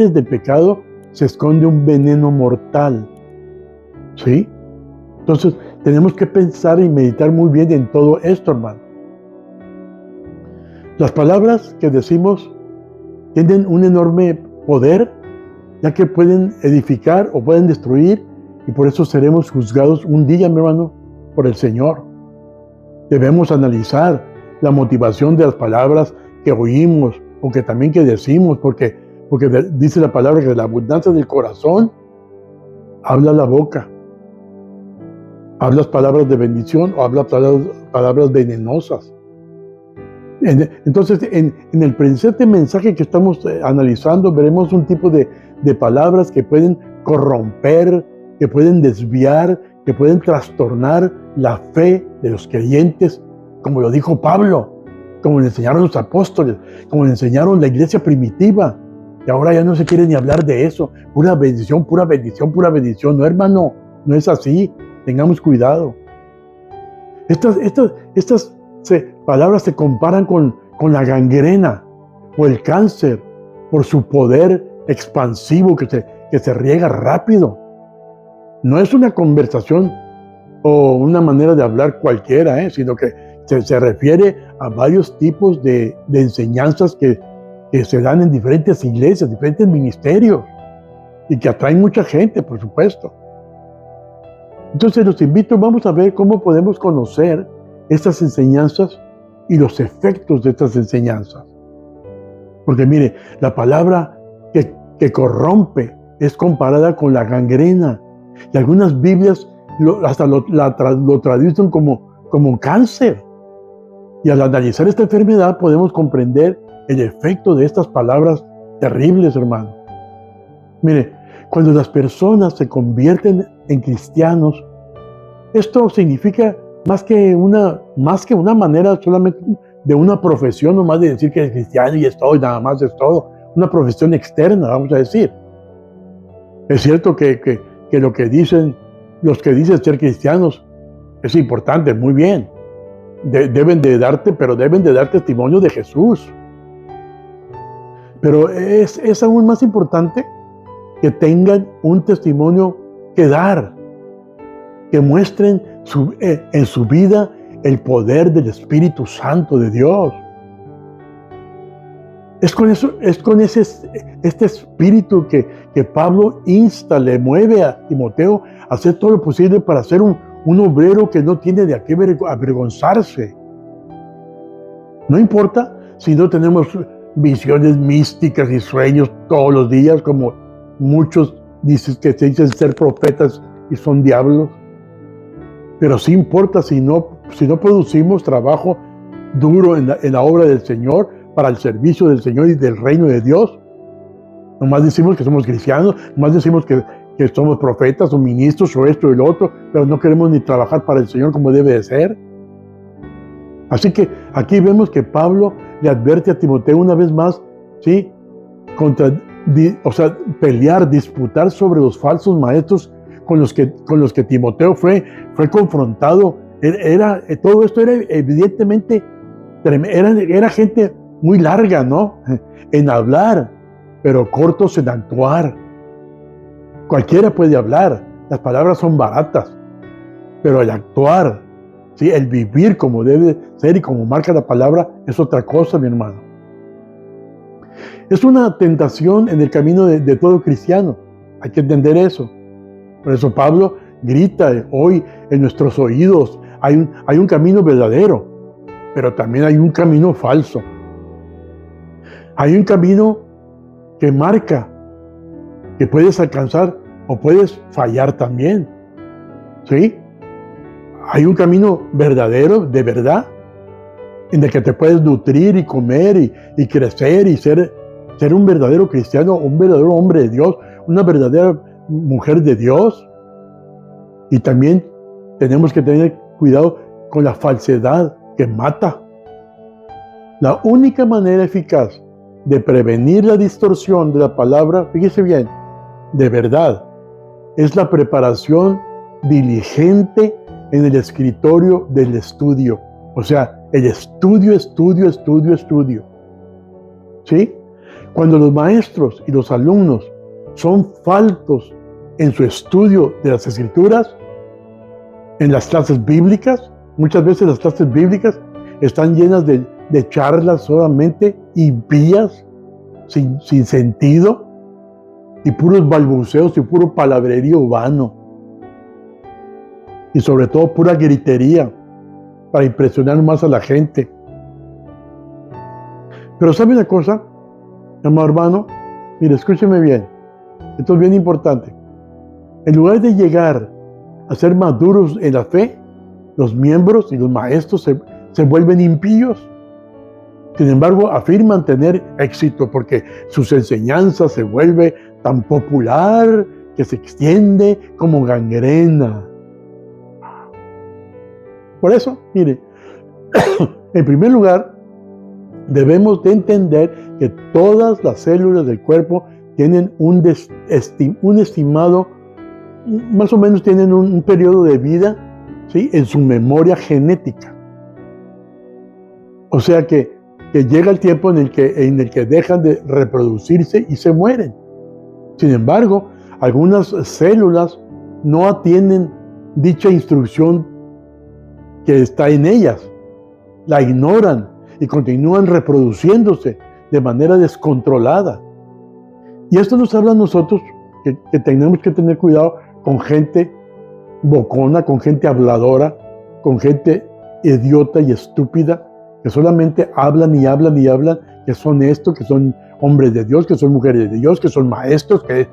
del pecado se esconde un veneno mortal. ¿Sí? Entonces, tenemos que pensar y meditar muy bien en todo esto, hermano. Las palabras que decimos tienen un enorme poder, ya que pueden edificar o pueden destruir, y por eso seremos juzgados un día, mi hermano, por el Señor. Debemos analizar la motivación de las palabras que oímos o que también que decimos, porque dice la palabra que de la abundancia del corazón habla la boca. Hablas palabras de bendición o hablas palabras venenosas. Entonces, en el presente mensaje que estamos analizando, veremos un tipo de palabras que pueden corromper, que pueden desviar, que pueden trastornar la fe de los creyentes, como lo dijo Pablo, como le enseñaron los apóstoles, como le enseñaron la iglesia primitiva. Y ahora ya no se quiere ni hablar de eso. Pura bendición, pura bendición, pura bendición. No, hermano, no es así. Tengamos cuidado. Estas palabras se comparan con la gangrena o el cáncer por su poder expansivo que se riega rápido. No es una conversación o una manera de hablar cualquiera, sino que se refiere a varios tipos de enseñanzas que se dan en diferentes iglesias, diferentes ministerios, y que atraen mucha gente, por supuesto. Entonces los invito, vamos a ver cómo podemos conocer estas enseñanzas y los efectos de estas enseñanzas. Porque mire, la palabra que corrompe es comparada con la gangrena. Y algunas Biblias hasta lo traducen como cáncer. Y al analizar esta enfermedad podemos comprender el efecto de estas palabras terribles, hermano. Mire, cuando las personas se convierten en cristianos, esto significa más que una manera solamente de una profesión, nomás de decir que es cristiano y es todo, y nada más es todo. Una profesión externa, vamos a decir. Es cierto que lo que dicen los que dicen ser cristianos es importante, muy bien. Deben de dar testimonio de Jesús. Pero es aún más importante que tengan un testimonio que dar, que muestren en su vida el poder del Espíritu Santo de Dios. Es con este espíritu que Pablo le mueve a Timoteo a hacer todo lo posible para ser un obrero que no tiene de qué avergonzarse. No importa si no tenemos visiones místicas y sueños todos los días, como muchos que se dicen ser profetas y son diablos. Pero sí importa si no producimos trabajo duro en la obra del Señor, para el servicio del Señor y del reino de Dios. Nomás decimos que somos cristianos, nomás decimos que somos profetas o ministros o esto y lo otro, pero no queremos ni trabajar para el Señor como debe de ser. Así que aquí vemos que Pablo le advierte a Timoteo una vez más, ¿sí? Pelear, disputar sobre los falsos maestros con los que Timoteo fue confrontado. Todo esto era evidentemente, era gente muy larga, ¿no? En hablar, pero cortos en actuar. Cualquiera puede hablar, las palabras son baratas, pero el actuar, ¿sí? El vivir como debe ser y como marca la palabra es otra cosa, mi hermano. Es una tentación en el camino de todo cristiano, hay que entender eso. Por eso Pablo grita hoy en nuestros oídos, hay un camino verdadero, pero también hay un camino falso. Hay un camino que marca que puedes alcanzar o puedes fallar también. ¿Sí? Hay un camino verdadero, de verdad, en el que te puedes nutrir y comer y crecer y ser un verdadero cristiano, un verdadero hombre de Dios, una verdadera mujer de Dios. Y también tenemos que tener cuidado con la falsedad que mata. La única manera eficaz de prevenir la distorsión de la palabra, fíjese bien, de verdad, es la preparación diligente en el escritorio del estudio. O sea, el estudio. ¿Sí? Cuando los maestros y los alumnos son faltos en su estudio de las Escrituras, en las clases bíblicas, muchas veces las clases bíblicas están llenas de charlas solamente impías, sin sentido, y puros balbuceos y puro palabrerío vano. Y sobre todo pura gritería para impresionar más a la gente. Pero ¿sabe una cosa, amado hermano? Mire, escúcheme bien. Esto es bien importante. En lugar de llegar a ser maduros en la fe, los miembros y los maestros se vuelven impíos. Sin embargo, afirman tener éxito porque sus enseñanzas se vuelve tan popular que se extiende como gangrena. Por eso, mire, en primer lugar, debemos de entender que todas las células del cuerpo tienen un estimado, más o menos tienen un periodo de vida, ¿sí?, en su memoria genética. O sea que llega el tiempo en el que dejan de reproducirse y se mueren. Sin embargo, algunas células no atienden dicha instrucción que está en ellas, la ignoran y continúan reproduciéndose de manera descontrolada. Y esto nos habla a nosotros que tenemos que tener cuidado con gente bocona, con gente habladora, con gente idiota y estúpida, que solamente hablan y hablan y hablan, que son esto, que son hombres de Dios, que son mujeres de Dios, que son maestros, que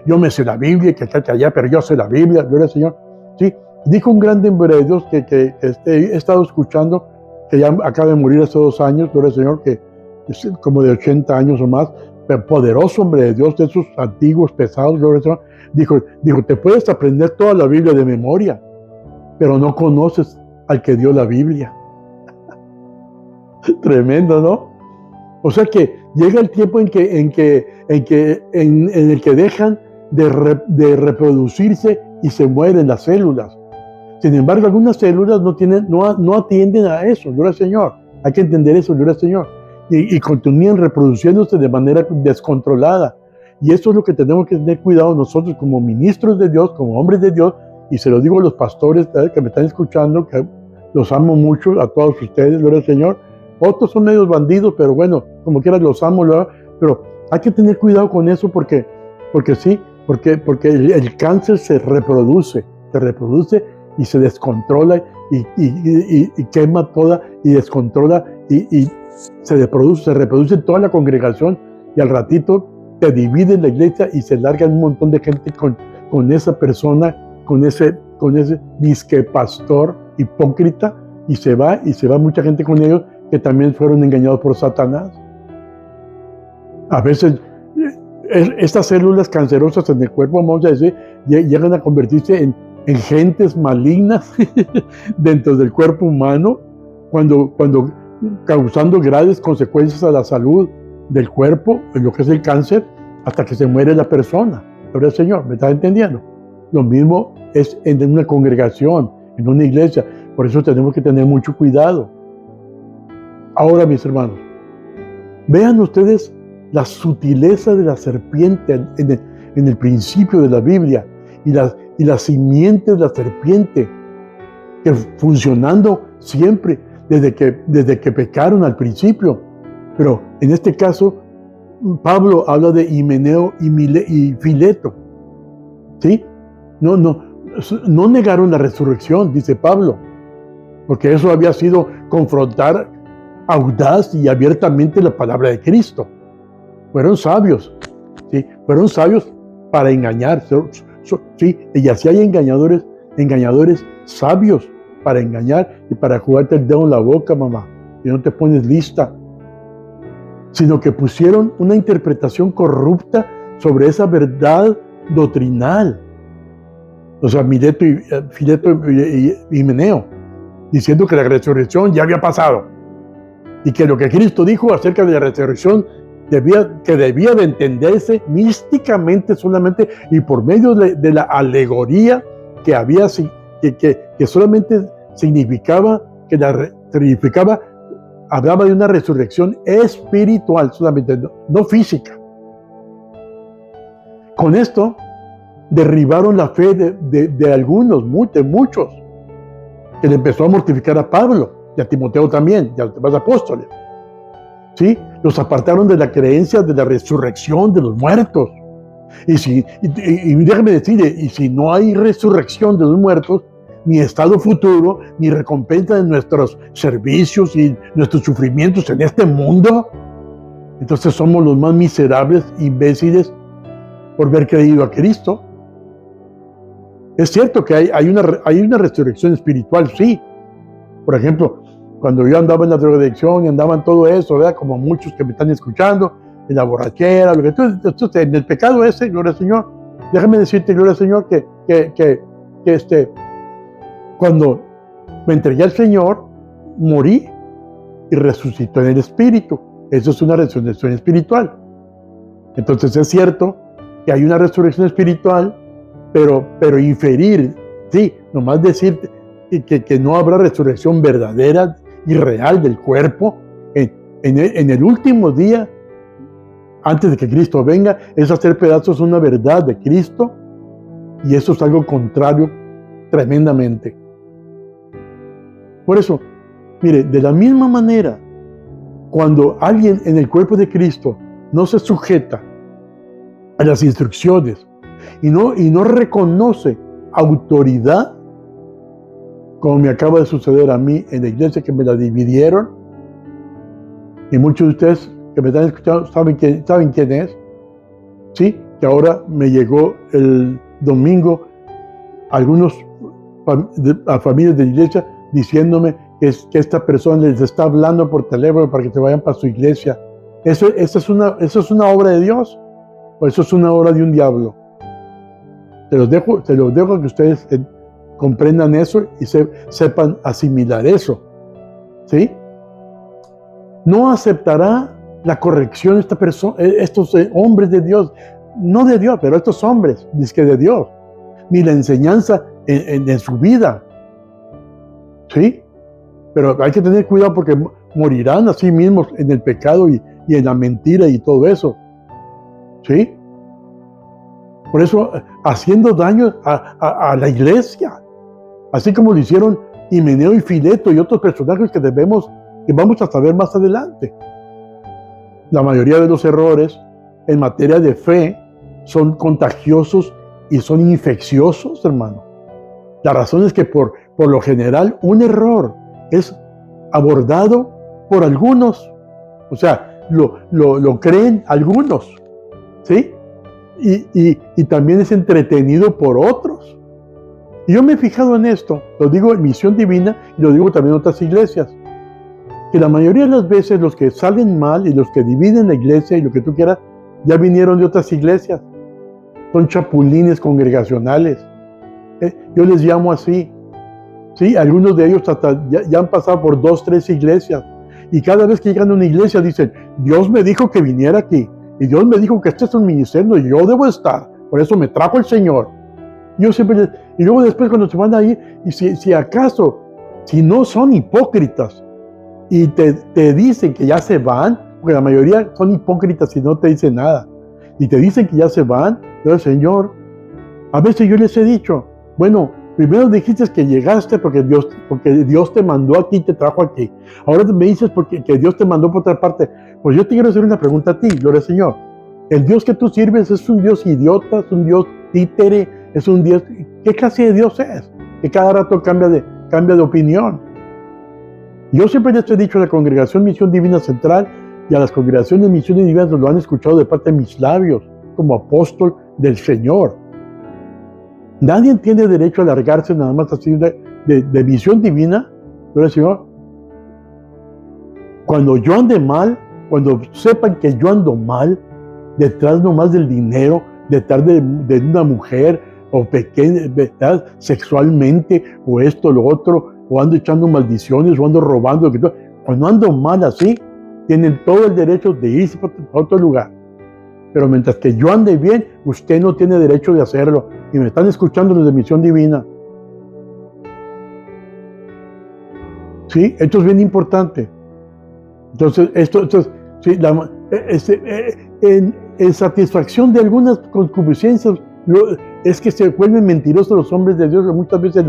yo me sé la Biblia, que acá, que allá, pero yo sé la Biblia, gloria al Señor. Sí, dijo un gran hombre de Dios que he estado escuchando, que ya acaba de morir hace 2 años, gloria al Señor, que es como de 80 años o más, pero poderoso hombre de Dios, de esos antiguos, pesados, gloria al Señor, dijo, te puedes aprender toda la Biblia de memoria, pero no conoces al que dio la Biblia. Tremendo, ¿no? O sea que llega el tiempo en el que dejan de reproducirse y se mueren las células. Sin embargo, algunas células no atienden a eso, gloria al Señor. Hay que entender eso, gloria al Señor. Y continúan reproduciéndose de manera descontrolada. Y eso es lo que tenemos que tener cuidado nosotros como ministros de Dios, como hombres de Dios, y se lo digo a los pastores que me están escuchando, que los amo mucho, a todos ustedes, gloria al Señor. Otros son medios bandidos, pero bueno, como quiera los amo, ¿verdad? Pero hay que tener cuidado con eso porque el cáncer se reproduce y se descontrola y quema toda y descontrola y se reproduce en toda la congregación y al ratito te divide la iglesia y se larga un montón de gente con esa persona, con ese disque pastor hipócrita y se va mucha gente con ellos que también fueron engañados por Satanás. A veces estas células cancerosas en el cuerpo, vamos a decir, llegan a convertirse en gentes malignas dentro del cuerpo humano, cuando causando graves consecuencias a la salud del cuerpo, en lo que es el cáncer, hasta que se muere la persona. Gloria al Señor, ¿me estás entendiendo? Lo mismo es en una congregación, en una iglesia. Por eso tenemos que tener mucho cuidado. Ahora, mis hermanos, vean ustedes la sutileza de la serpiente en el principio de la Biblia y la simiente de la serpiente que funcionando siempre desde que pecaron al principio. Pero en este caso, Pablo habla de Himeneo y Fileto. ¿Sí? No negaron la resurrección, dice Pablo, porque eso había sido confrontar audaz y abiertamente la palabra de Cristo. Fueron sabios, ¿sí? Fueron sabios para engañar, ¿sí? Y así hay engañadores sabios para engañar y para jugarte el dedo en la boca, mamá, y no te pones lista, sino que pusieron una interpretación corrupta sobre esa verdad doctrinal. O sea, Fileto y Himeneo, diciendo que la resurrección ya había pasado y que lo que Cristo dijo acerca de la resurrección debía de entenderse místicamente solamente y por medio de la alegoría que había, que solamente significaba hablaba de una resurrección espiritual solamente, no física. Con esto derribaron la fe de algunos, de muchos, que le empezó a mortificar a Pablo y a Timoteo también, y a los demás apóstoles. ¿Sí? Los apartaron de la creencia de la resurrección de los muertos. Y déjame decirle, y si no hay resurrección de los muertos, ni estado futuro, ni recompensa de nuestros servicios y nuestros sufrimientos en este mundo, entonces somos los más miserables, imbéciles, por haber creído a Cristo. Es cierto que hay una resurrección espiritual, sí. Por ejemplo, cuando yo andaba en la drogadicción y andaba en todo eso, ¿verdad? Como muchos que me están escuchando, en la borrachera, lo que tú, en el pecado ese, gloria al Señor. Déjame decirte, gloria al Señor, que cuando me entregué al Señor, morí y resucitó en el Espíritu. Eso es una resurrección espiritual. Entonces es cierto que hay una resurrección espiritual, pero inferir, sí, nomás decir que no habrá resurrección verdadera y real del cuerpo en el último día, antes de que Cristo venga, es hacer pedazos una verdad de Cristo, y eso es algo contrario tremendamente. Por eso, mire, de la misma manera, cuando alguien en el cuerpo de Cristo no se sujeta a las instrucciones y no reconoce autoridad, como me acaba de suceder a mí en la iglesia, que me la dividieron, y muchos de ustedes que me están escuchando saben quién es, ¿sí? Que ahora me llegó el domingo algunos a familias de la iglesia diciéndome que esta persona les está hablando por teléfono para que se vayan para su iglesia. ¿Eso es una obra de Dios o eso es una obra de un diablo? Se los dejo a que ustedes comprendan eso y sepan asimilar eso, ¿sí? No aceptará la corrección esta persona, estos hombres de Dios, no de Dios, pero estos hombres, dizque de Dios, ni la enseñanza en su vida, ¿sí? Pero hay que tener cuidado porque morirán a sí mismos en el pecado y en la mentira y todo eso, ¿sí? Por eso, haciendo daño a la iglesia, así como lo hicieron Himeneo y Fileto y otros personajes que vamos a saber más adelante. La mayoría de los errores en materia de fe son contagiosos y son infecciosos, hermano. La razón es que por lo general un error es abordado por algunos, o sea, lo creen algunos, ¿sí? Y también es entretenido por otros. Y yo me he fijado en esto, lo digo en Misión Divina y lo digo también en otras iglesias, que la mayoría de las veces los que salen mal y los que dividen la iglesia y lo que tú quieras, ya vinieron de otras iglesias. Son chapulines congregacionales. Yo les llamo así. Sí, algunos de ellos hasta ya han pasado por 2, 3 iglesias. Y cada vez que llegan a una iglesia dicen, Dios me dijo que viniera aquí. Y Dios me dijo que este es un ministerio y yo debo estar. Por eso me trajo el Señor. Y luego después cuando se van ahí, y si acaso, si no son hipócritas, y te dicen que ya se van, porque la mayoría son hipócritas y no te dicen nada, y te dicen que ya se van, pero Señor, a veces yo les he dicho, bueno, primero dijiste que llegaste porque Dios te mandó aquí y te trajo aquí. Ahora me dices que Dios te mandó por otra parte. Pues yo te quiero hacer una pregunta a ti, gloria al Señor. El Dios que tú sirves es un Dios idiota, es un Dios títere, es un Dios... ¿Qué clase de Dios es? Que cada rato cambia de opinión. Yo siempre les he dicho a la Congregación Misión Divina Central y a las congregaciones Misiones Divinas lo han escuchado de parte de mis labios como apóstol del Señor. Nadie tiene derecho a largarse nada más así de misión divina, gloria al Señor. Cuando yo ande mal, cuando sepan que yo ando mal, detrás nomás del dinero, detrás de una mujer, o pequeña, ¿verdad? Sexualmente, o esto, lo otro, o ando echando maldiciones, o ando robando, cuando ando mal así, tienen todo el derecho de irse para otro lugar. Pero mientras que yo ande bien, usted no tiene derecho de hacerlo. Y me están escuchando los de Misión Divina. ¿Sí? Esto es bien importante. Entonces, sí, en satisfacción de algunas concupiscencias, es que se vuelven mentirosos los hombres de Dios, que muchas veces